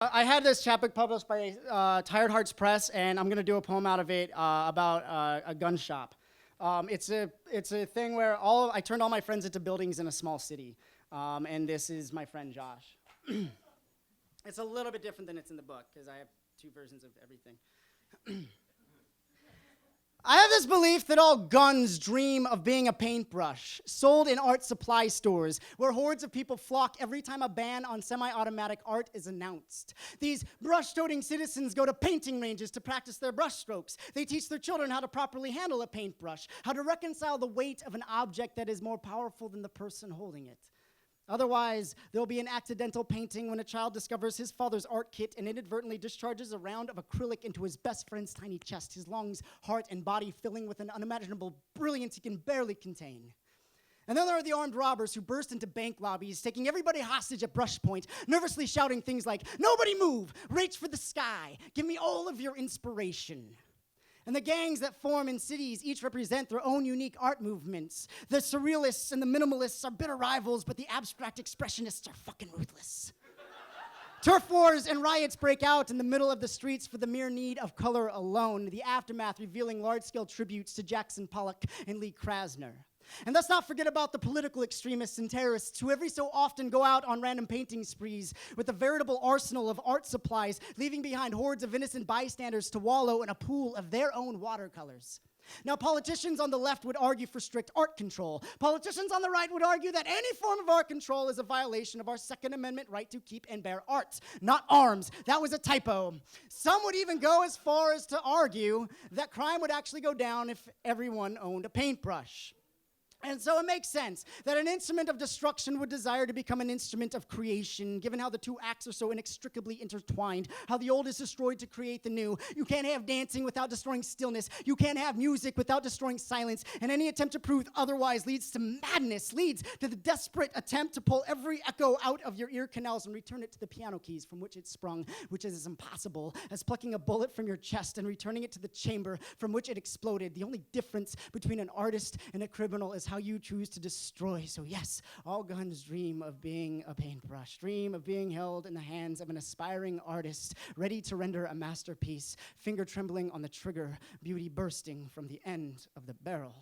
I had this chapbook published by Tired Hearts Press, and I'm going to do a poem out of it about a gun shop. It's a thing where I turned all my friends into buildings in a small city, and this is my friend Josh. It's a little bit different than it's in the book, because I have two versions of everything. I have this belief that all guns dream of being a paintbrush, sold in art supply stores, where hordes of people flock every time a ban on semi-automatic art is announced. These brush-toting citizens go to painting ranges to practice their brushstrokes. They teach their children how to properly handle a paintbrush, how to reconcile the weight of an object that is more powerful than the person holding it. Otherwise, there'll be an accidental painting when a child discovers his father's art kit and inadvertently discharges a round of acrylic into his best friend's tiny chest, his lungs, heart, and body filling with an unimaginable brilliance he can barely contain. And then there are the armed robbers who burst into bank lobbies, taking everybody hostage at brush point, nervously shouting things like, "Nobody move! Reach for the sky! Give me all of your inspiration!" And the gangs that form in cities each represent their own unique art movements. The surrealists and the minimalists are bitter rivals, but the abstract expressionists are fucking ruthless. Turf wars and riots break out in the middle of the streets for the mere need of color alone, the aftermath revealing large-scale tributes to Jackson Pollock and Lee Krasner. And let's not forget about the political extremists and terrorists who every so often go out on random painting sprees with a veritable arsenal of art supplies, leaving behind hordes of innocent bystanders to wallow in a pool of their own watercolors. Now, politicians on the left would argue for strict art control. Politicians on the right would argue that any form of art control is a violation of our Second Amendment right to keep and bear arms, not arms. That was a typo. Some would even go as far as to argue that crime would actually go down if everyone owned a paintbrush. And so it makes sense that an instrument of destruction would desire to become an instrument of creation, given how the two acts are so inextricably intertwined, how the old is destroyed to create the new. You can't have dancing without destroying stillness. You can't have music without destroying silence. And any attempt to prove otherwise leads to madness, leads to the desperate attempt to pull every echo out of your ear canals and return it to the piano keys from which it sprung, which is as impossible as plucking a bullet from your chest and returning it to the chamber from which it exploded. The only difference between an artist and a criminal is how you choose to destroy. So yes, all guns dream of being a paintbrush, dream of being held in the hands of an aspiring artist, ready to render a masterpiece, finger trembling on the trigger, beauty bursting from the end of the barrel.